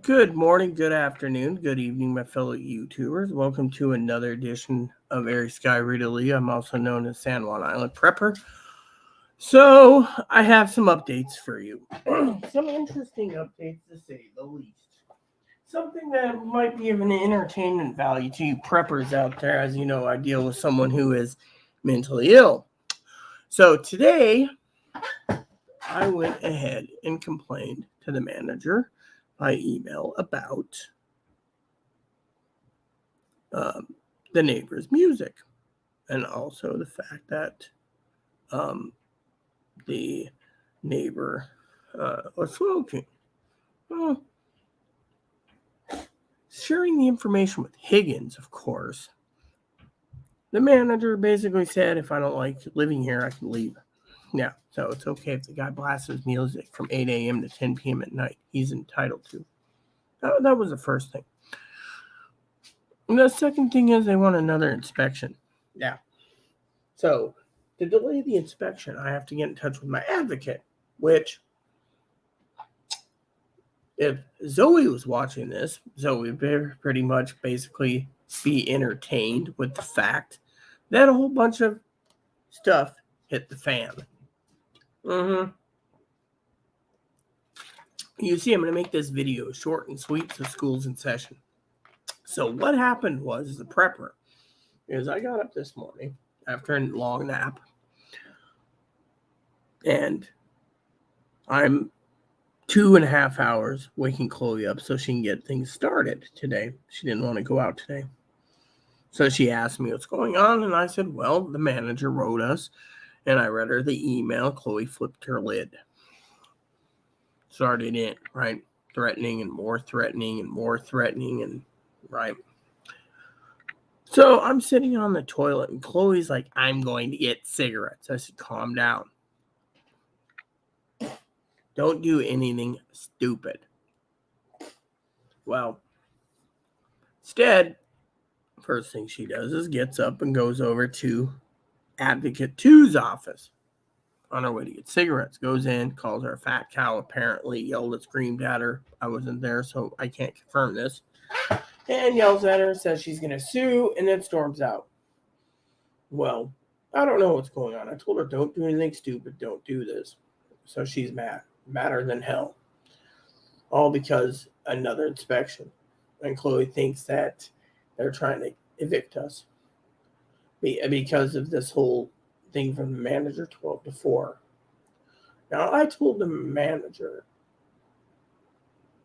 Good morning, good afternoon, good evening, my fellow YouTubers. Welcome to another edition of Airy Sky Rita Lee. I'm also known as San Juan Island Prepper. So, I have some updates for you. Some interesting updates to say the least. Something that might be of an entertainment value to you preppers out there. As you know, I deal with someone who is mentally ill. So, today I went ahead and complained to the manager by email about um, the neighbor's music, and also the fact that um, the neighbor was smoking. Well, sharing the information with Higgins, of course, the manager basically said, if I don't like living here, I can leave. Yeah, so it's okay if the guy blasts his music from 8 a.m. to 10 p.m. at night. He's entitled to. That was the first thing. And the second thing is they want another inspection. Yeah. So to delay the inspection, I have to get in touch with my advocate, which, if Zoe was watching this, Zoe would pretty much basically be entertained with the fact that a whole bunch of stuff hit the fan. Mm-hmm. You see, I'm going to make this video short and sweet so school's in session. So what happened was, the prepper, is I got up this morning after a long nap, and I'm 2.5 hours waking Chloe up so she can get things started today. She didn't want to go out today. So she asked me what's going on, and I said, well, the manager wrote us, and I read her the email. Chloe flipped her lid. Started it, right? Threatening and more threatening and more threatening, and right. So I'm sitting on the toilet, and Chloe's like, I'm going to get cigarettes. I said, calm down. Don't do anything stupid. Well, instead, first thing she does is gets up and goes over to Advocate 2's office on her way to get cigarettes. Goes in, calls her a fat cow, apparently, yelled and screamed at her. I wasn't there, so I can't confirm this. And yells at her, says she's going to sue, and then storms out. Well, I don't know what's going on. I told her, don't do anything stupid, don't do this. So she's mad, madder than hell. All because another inspection. And Chloe thinks that they're trying to evict us because of this whole thing from the manager 12 to 4. Now, I told the manager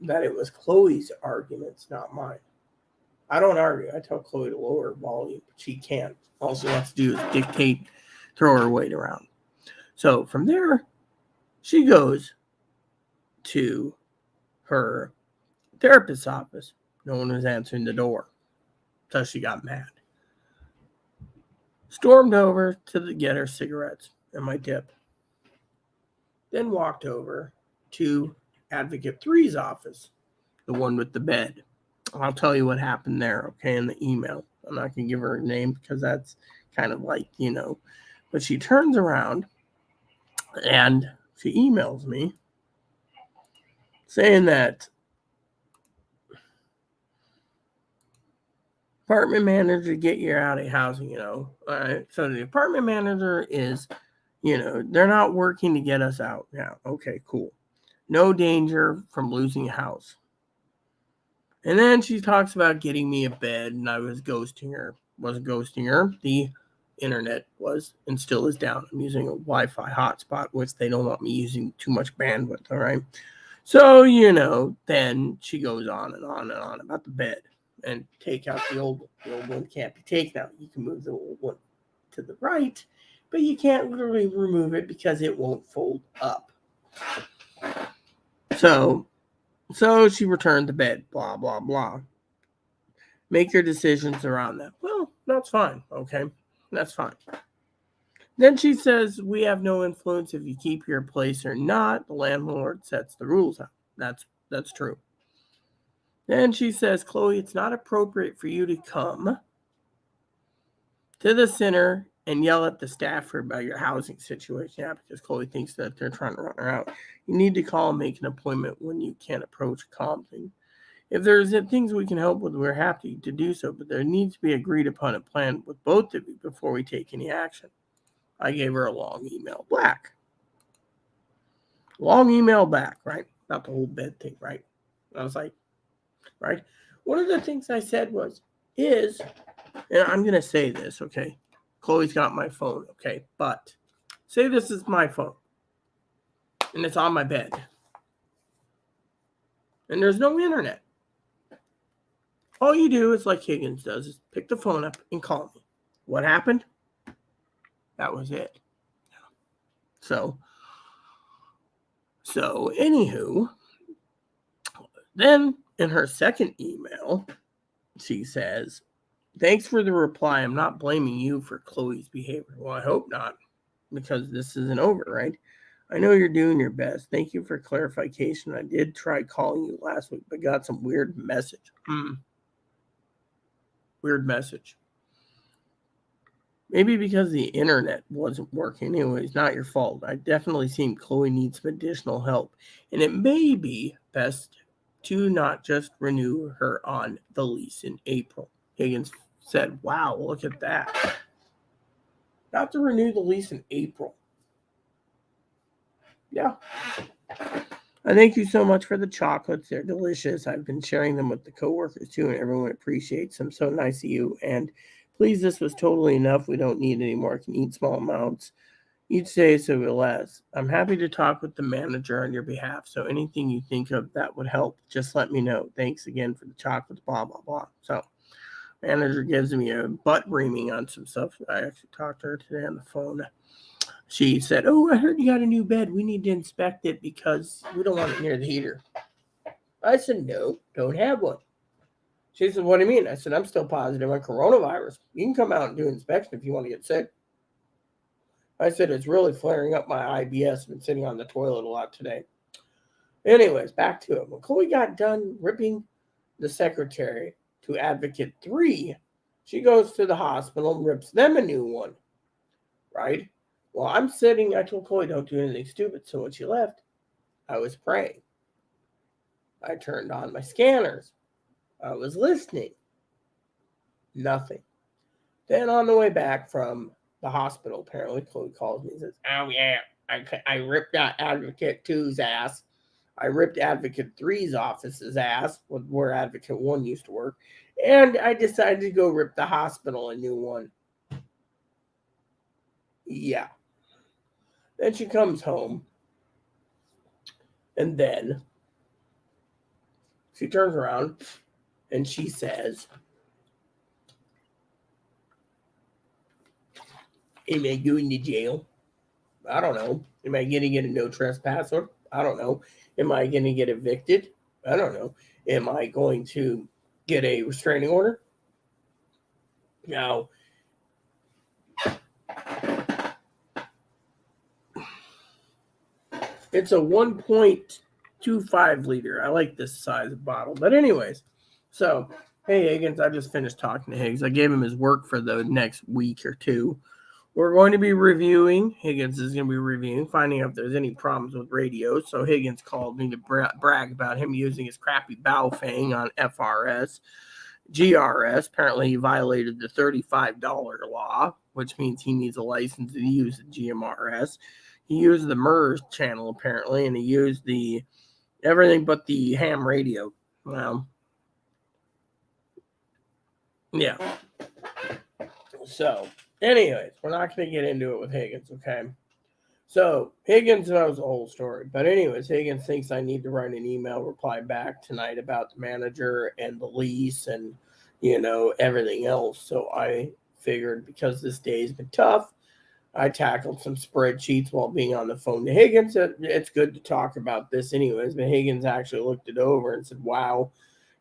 that it was Chloe's arguments, not mine. I don't argue. I tell Chloe to lower her volume, but she can't. All she wants to do is dictate, throw her weight around. So from there, she goes to her therapist's office. No one was answering the door. So she got mad. Stormed over to get her cigarettes and my tip. Then walked over to Advocate 3's office, the one with the bed. I'll tell you what happened there, okay, in the email. I'm not going to give her a name because that's kind of like, But she turns around and she emails me saying that apartment manager, get you out of housing, All right. So the apartment manager is, they're not working to get us out now. Okay, cool. No danger from losing a house. And then she talks about getting me a bed, and I was ghosting her. Wasn't ghosting her. The internet was and still is down. I'm using a Wi-Fi hotspot, which they don't want me using too much bandwidth, all right? So, then she goes on and on and on about the bed. And take out the old one. The old one can't be taken out. You can move the old one to the right, but you can't really remove it because it won't fold up. So she returned the bed, blah, blah, blah. Make your decisions around that. Well, that's fine, okay? That's fine. Then she says, we have no influence if you keep your place or not. The landlord sets the rules out. That's true. Then she says, Chloe, it's not appropriate for you to come to the center and yell at the staffer about your housing situation. Yeah, because Chloe thinks that they're trying to run her out. You need to call and make an appointment when you can't approach Compton. If there's things we can help with, we're happy to do so, but there needs to be agreed upon a plan with both of you before we take any action. I gave her a long email back. Long email back, right? Not the whole bed thing, right? I was like, right? One of the things I said and I'm going to say this, okay? Chloe's got my phone, okay? But say this is my phone and it's on my bed and there's no internet. All you do is like Higgins does is pick the phone up and call me. What happened? That was it. So anywho, then in her second email, she says, "Thanks for the reply. I'm not blaming you for Chloe's behavior." Well, I hope not, because this isn't over, right? "I know you're doing your best. Thank you for clarification. I did try calling you last week, but got some weird message." Weird message. Maybe because the internet wasn't working. Anyways, not your fault. I definitely think Chloe needs some additional help, and it may be best to not just renew her on the lease in April. Higgins said, "Wow, look at that. Not to renew the lease in April." Yeah. "I thank you so much for the chocolates. They're delicious. I've been sharing them with the coworkers too, and everyone appreciates them. So nice of you. And please, this was totally enough. We don't need any more. I can eat small amounts each day so it lasts. I'm happy to talk with the manager on your behalf. So anything you think of that would help, just let me know. Thanks again for the chocolates, blah, blah, blah." So manager gives me a butt reaming on some stuff. I actually talked to her today on the phone. She said, "Oh, I heard you got a new bed. We need to inspect it because we don't want it near the heater." I said, "No, don't have one." She said, "What do you mean?" I said, "I'm still positive on coronavirus. You can come out and do an inspection if you want to get sick." I said, "It's really flaring up my IBS. I've been sitting on the toilet a lot today." Anyways, back to it. When Chloe got done ripping the secretary to Advocate 3, she goes to the hospital and rips them a new one, right? Well, I told Chloe, don't do anything stupid. So when she left, I was praying. I turned on my scanners. I was listening. Nothing. Then on the way back from the hospital, apparently, Chloe calls me and says, "Oh, yeah, I ripped out Advocate 2's ass. I ripped Advocate 3's office's ass, where Advocate 1 used to work. And I decided to go rip the hospital a new one." Yeah. Then she comes home. And then she turns around and she says, "Am I going to jail? I don't know. Am I going to get a no trespass order? I don't know. Am I going to get evicted? I don't know. Am I going to get a restraining order?" Now, it's a 1.25 liter. I like this size of bottle. But anyways, so, hey, Higgins, I just finished talking to Higgs. I gave him his work for the next week or two. We're going to be reviewing. Higgins is going to be reviewing, finding out if there's any problems with radios. So Higgins called me to brag about him using his crappy Baofeng on FRS. GRS, apparently he violated the $35 law, which means he needs a license to use the GMRS. He used the MERS channel, apparently, and he used the everything but the ham radio. Well, yeah. So, anyways, we're not going to get into it with Higgins, okay? So, Higgins knows the whole story. But anyways, Higgins thinks I need to write an email reply back tonight about the manager and the lease and, everything else. So I figured because this day's been tough, I tackled some spreadsheets while being on the phone to Higgins. It's good to talk about this anyways. But Higgins actually looked it over and said, "Wow,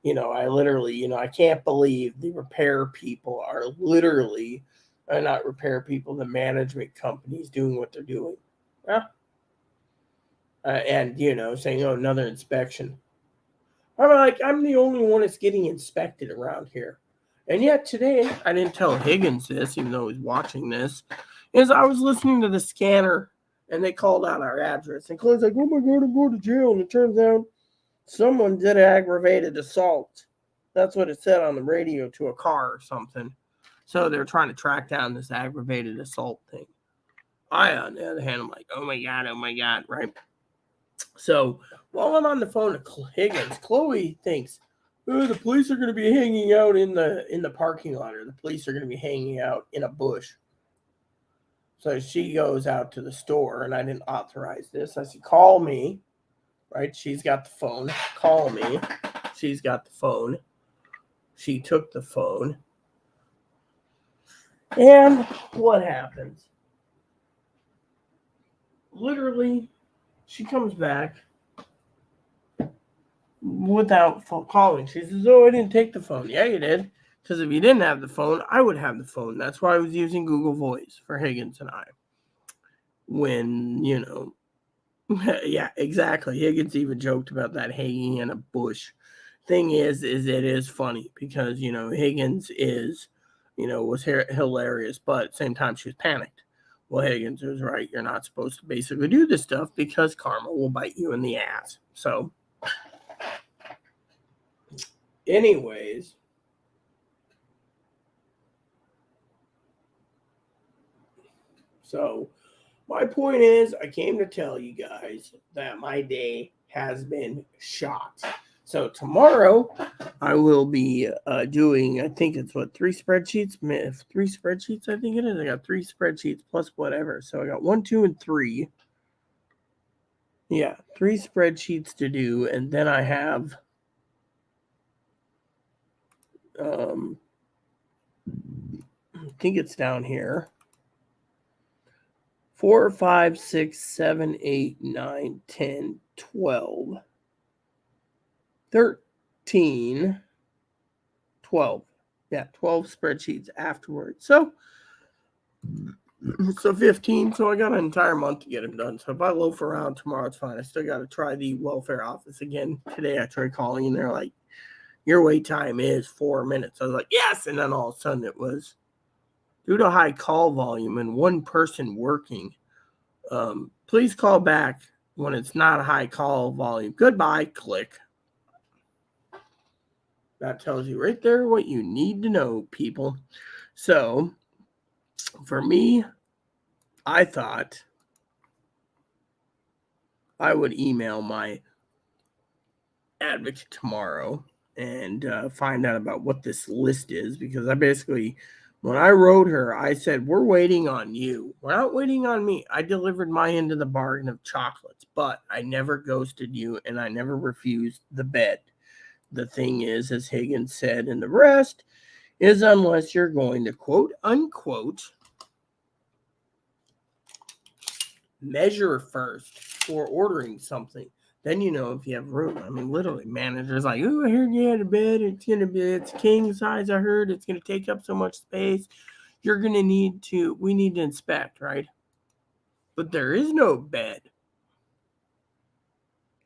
I literally, I can't believe the repair people are literally, not repair people, the management companies doing what they're doing." Yeah. And, saying, "Oh, another inspection." I'm like, I'm the only one that's getting inspected around here. And yet today, I didn't tell Higgins this, even though he's watching this, is I was listening to the scanner and they called out our address. And Chloe's like, "Oh my God, I'm going to jail." And it turns out Someone did aggravated assault. That's what it said on the radio to a car or something. So they're trying to track down this aggravated assault thing. I, on the other hand, I'm like, oh my God, right? So while I'm on the phone to Higgins, Chloe thinks, oh, the police are going to be hanging out in the parking lot, or the police are going to be hanging out in a bush. So she goes out to the store, and I didn't authorize this. I said, call me, right? She's got the phone. Call me. She's got the phone. She took the phone. And what happens? Literally, she comes back without calling. She says, oh, I didn't take the phone. Yeah, you did. Because if you didn't have the phone, I would have the phone. That's why I was using Google Voice for Higgins and I. When, yeah, exactly. Higgins even joked about that hanging in a bush. Thing is it is funny because, Higgins is, was hilarious, but at the same time she was panicked. Well, Higgins was right. You're not supposed to basically do this stuff because karma will bite you in the ass. So, anyways, so my point is, I came to tell you guys that my day has been shot. So tomorrow, I will be doing, I think it's 3 spreadsheets? 3 spreadsheets, I think it is. I got 3 spreadsheets plus whatever. So I got 1, 2, and 3. Yeah, 3 spreadsheets to do. And then I have, I think it's down here. 4, 5, 6, 7, 8, 9, 10, 12. 13, 12. Yeah, 12 spreadsheets afterwards. So 15. So I got an entire month to get them done. So if I loaf around tomorrow, it's fine. I still got to try the welfare office again. Today I tried calling and they're like, your wait time is 4 minutes. I was like, yes. And then all of a sudden it was due to high call volume and one person working. Please call back when it's not a high call volume. Goodbye. Click. That tells you right there what you need to know, people. So, for me, I thought I would email my advocate tomorrow and find out about what this list is, because I basically, when I wrote her, I said, we're waiting on you. We're not waiting on me. I delivered my end of the bargain of chocolates, but I never ghosted you and I never refused the bed. The thing is, as Higgins said, and the rest is unless you're going to quote unquote measure first for ordering something. Then you know if you have room. I mean, literally, managers like, oh, I heard you had a bed. It's king size. I heard it's gonna take up so much space. We need to inspect, right? But there is no bed.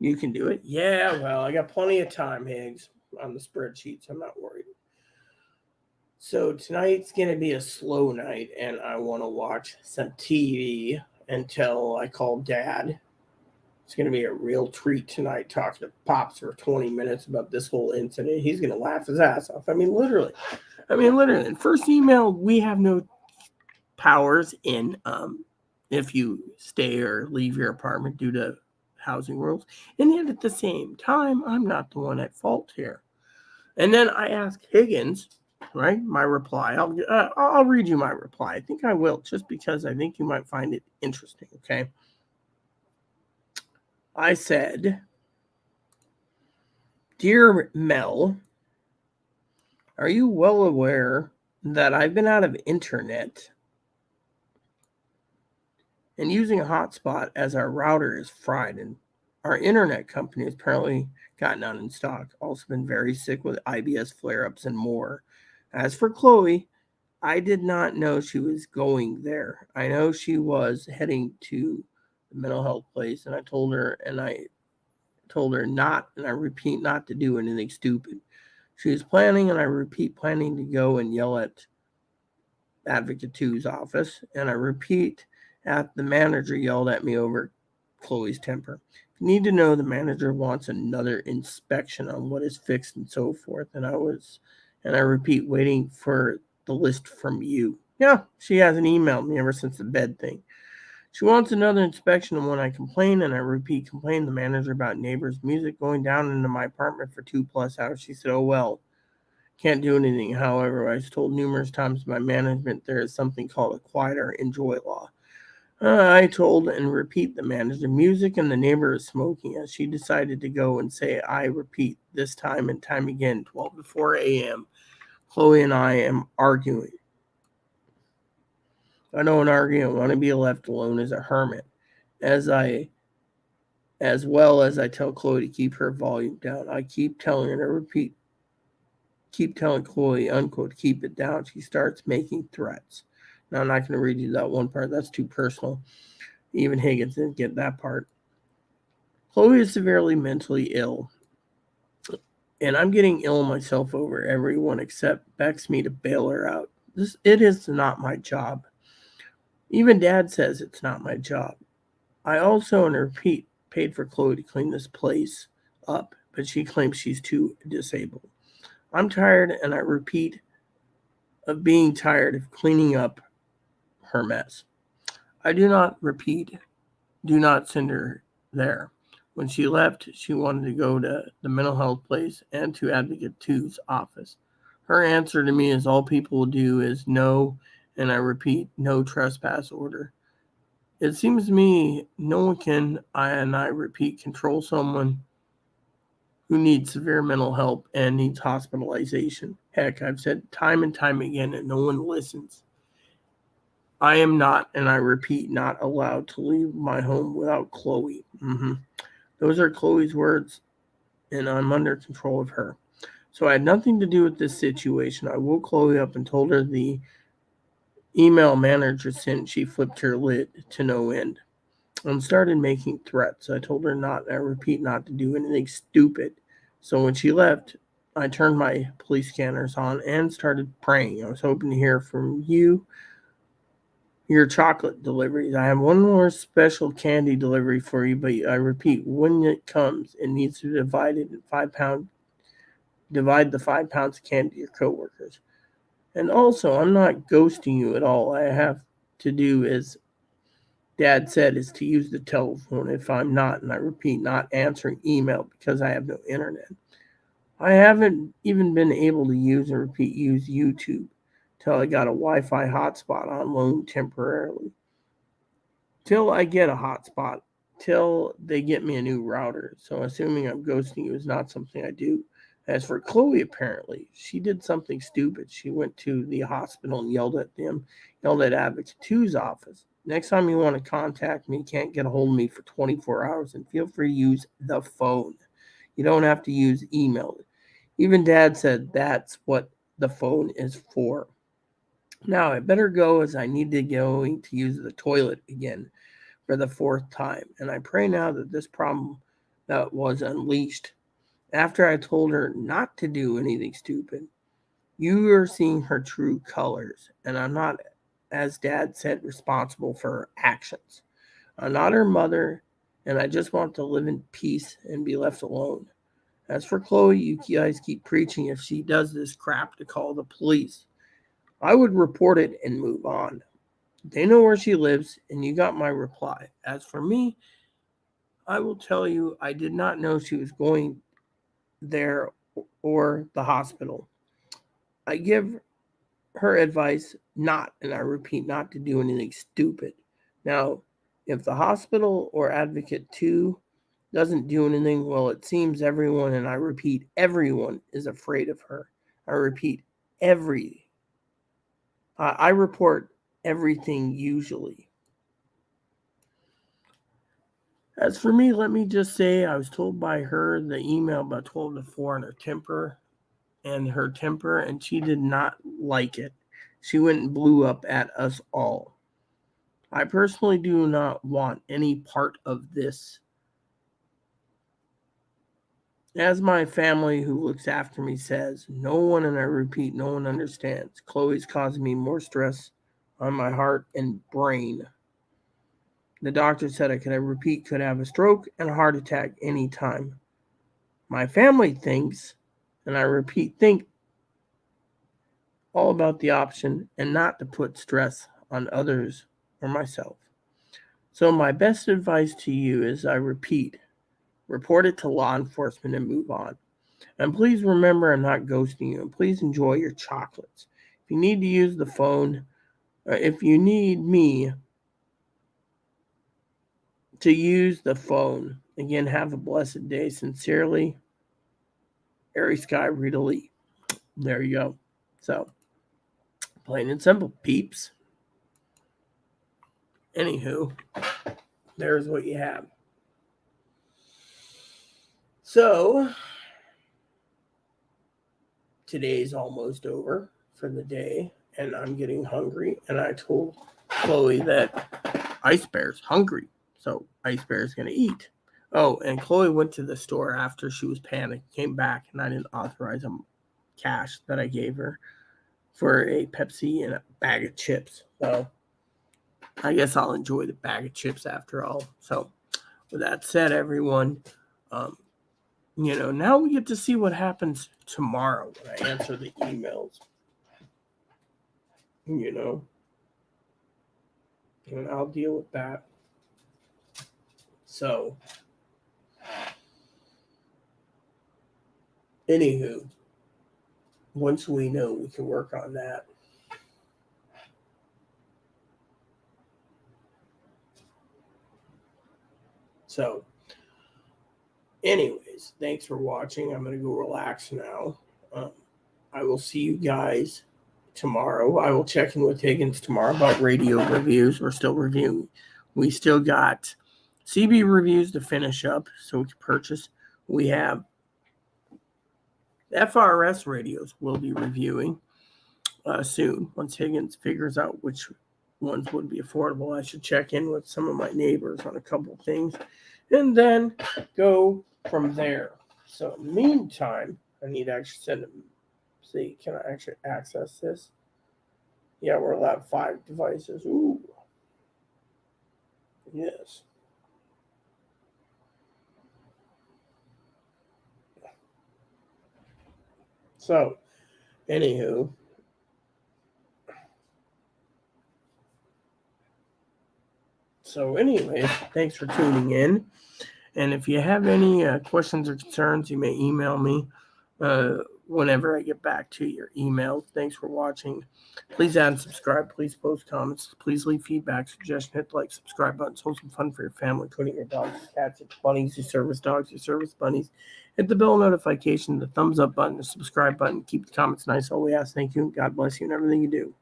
You can do it. Yeah, well, I got plenty of time, Higgs, on the spreadsheets. I'm not worried. So tonight's going to be a slow night, and I want to watch some TV until I call Dad. It's going to be a real treat tonight talking to Pops for 20 minutes about this whole incident. He's going to laugh his ass off. I mean, literally. First email, we have no powers in if you stay or leave your apartment due to housing rules. And yet at the same time, I'm not the one at fault here. And then I asked Higgins, right, my reply. I'll read you my reply. I think I will, just because I think you might find it interesting, okay? I said, Dear Mel, are you well aware that I've been out of internet and using a hotspot as our router is fried, and our internet company has apparently gotten out in stock. Also been very sick with IBS flare-ups and more. As for Chloe, I did not know she was going there. I know she was heading to the mental health place, and I told her not, and I repeat, not to do anything stupid. She was planning, and I repeat, planning to go and yell at Advocate 2's office, and I repeat, at the manager yelled at me over Chloe's temper. If You need to know the manager wants another inspection on what is fixed and so forth. And I repeat, waiting for the list from you. Yeah, she hasn't emailed me ever since the bed thing. She wants another inspection, and when I complain, and I repeat, complain the manager about neighbors' music going down into my apartment for 2+ hours, she said, "Oh well, can't do anything." However, I was told numerous times by management there is something called a quiet or enjoy law. I told and repeat the manager, music and the neighbor is smoking, as she decided to go and say, I repeat, this time and time again, 12 to 4 a.m. Chloe and I am arguing. I don't argue. I want to be left alone as a hermit, as well as I tell Chloe to keep her volume down. I keep telling her to repeat, keep telling Chloe, unquote, keep it down. She starts making threats. Now, I'm not going to read you that one part. That's too personal. Even Higgins didn't get that part. Chloe is severely mentally ill, and I'm getting ill myself over everyone except begs me to bail her out. It is not my job. Even Dad says it's not my job. I also, and repeat, paid for Chloe to clean this place up, but she claims she's too disabled. I'm tired, and I repeat, of being tired of cleaning up her mess. I do not repeat, do not send her there. When she left, she wanted to go to the mental health place and to Advocate Two's office. Her answer to me is all people will do is no, and I repeat, no trespass order. It seems to me no one can, I repeat, control someone who needs severe mental help and needs hospitalization. Heck, I've said time and time again, and no one listens. I am not, and I repeat, not allowed to leave my home without Chloe. Those are Chloe's words, and I'm under control of her. So I had nothing to do with this situation. I woke Chloe up and told her the email manager sent. She flipped her lid to no end and started making threats. I told her not, I repeat, not to do anything stupid. So when she left, I turned my police scanners on and started praying. I was hoping to hear from you, your chocolate deliveries. I have one more special candy delivery for you, but I repeat, when it comes, it needs to be divided in 5 pounds. Divide the 5 pounds of candy to your coworkers. And also, I'm not ghosting you at all. I have to do as Dad said is to use the telephone if I'm not, and I repeat, not answering email because I have no internet. I haven't even been able to use YouTube till I got a Wi-Fi hotspot on loan temporarily. Till I get a hotspot, till they get me a new router. So assuming I'm ghosting you is not something I do. As for Chloe, apparently, she did something stupid. She went to the hospital and yelled at Advocate Two's office. Next time you want to contact me, you can't get a hold of me for 24 hours, and feel free to use the phone. You don't have to use email. Even Dad said that's what the phone is for. Now I better go as I need to go to use the toilet again for the fourth time, and I pray now that this problem that was unleashed after I told her not to do anything stupid, you are seeing her true colors, and I'm not, as Dad said, responsible for her actions. I'm not her mother, and I just want to live in peace and be left alone. As for Chloe, you guys keep preaching if she does this crap to call the police. I would report it and move on. They know where she lives, and you got my reply. As for me, I will tell you I did not know she was going there or the hospital. I give her advice not, and I repeat, not to do anything stupid. Now, if the hospital or Advocate 2 doesn't do anything, well, it seems everyone, and I repeat, everyone is afraid of her. I repeat, I report everything usually. As for me, let me just say I was told by her the email about 12 to 4 on her temper, and she did not like it. She went and blew up at us all. I personally do not want any part of this. As my family who looks after me says, no one, and I repeat, no one understands. Chloe's causing me more stress on my heart and brain. The doctor said I could have a stroke and a heart attack anytime. My family thinks, and I repeat, think all about the option and not to put stress on others or myself. So my best advice to you is, I repeat, report it to law enforcement and move on. And please remember, I'm not ghosting you. And please enjoy your chocolates. If you need to use the phone, or if you need me to use the phone, again, have a blessed day. Sincerely, Airy Sky Rita Lee. There you go. So, plain and simple, peeps. Anywho, there's what you have. So, today's almost over for the day, and I'm getting hungry. And I told Chloe that Ice Bear's hungry, so Ice Bear's gonna eat. Oh, and Chloe went to the store after she was panicked, came back, and I didn't authorize cash that I gave her for a Pepsi and a bag of chips. So I guess I'll enjoy the bag of chips after all. So with that said, everyone, now we get to see what happens tomorrow when I answer the emails. And I'll deal with that. So, anywho, once we know, we can work on that. So, anyways, thanks for watching. I'm going to go relax now. I will see you guys tomorrow. I will check in with Higgins tomorrow about radio reviews. We're still reviewing. We still got CB reviews to finish up so we can purchase. We have FRS radios we'll be reviewing soon. Once Higgins figures out which ones would be affordable, I should check in with some of my neighbors on a couple things and then go from there. So in the meantime, I need to actually send them. See, can I actually access this? Yeah, we're allowed 5 devices. Ooh. Yes. So, anywho. Anyway, thanks for tuning in. And if you have any questions or concerns, you may email me whenever I get back to your email. Thanks for watching. Please add and subscribe. Please post comments. Please leave feedback, suggestion. Hit the like, subscribe button. Hold some fun for your family, including your dogs, your cats, your bunnies, your service dogs, your service bunnies. Hit the bell notification, the thumbs up button, the subscribe button. Keep the comments nice. All we ask. Thank you. God bless you in everything you do.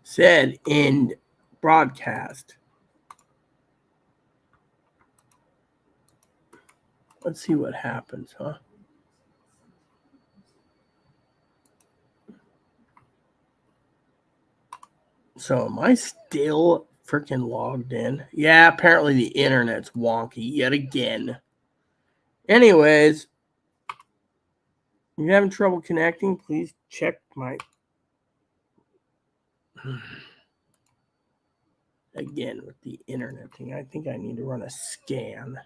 Said in broadcast. Let's see what happens, huh? So am I still freaking logged in? Yeah, apparently the internet's wonky yet again. Anyways, if you're having trouble connecting, please check my... Again, with the internet thing, I think I need to run a scan.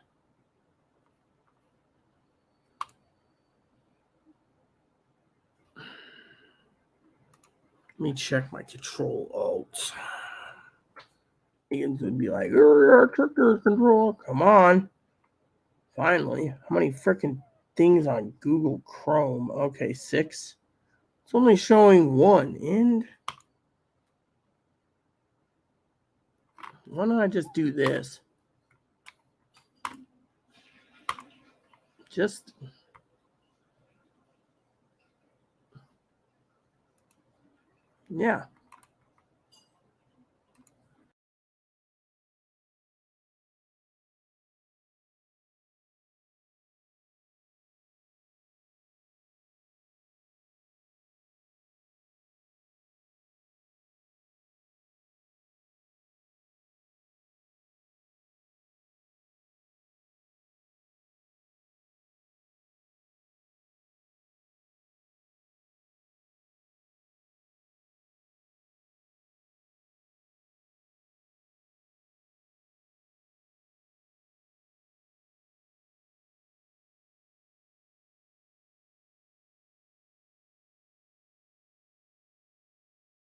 Let me check my control alts. Ian's would be like, check your control. Come on. Finally. How many freaking things on Google Chrome? Okay, 6. It's only showing 1. And why don't I just do this? Yeah.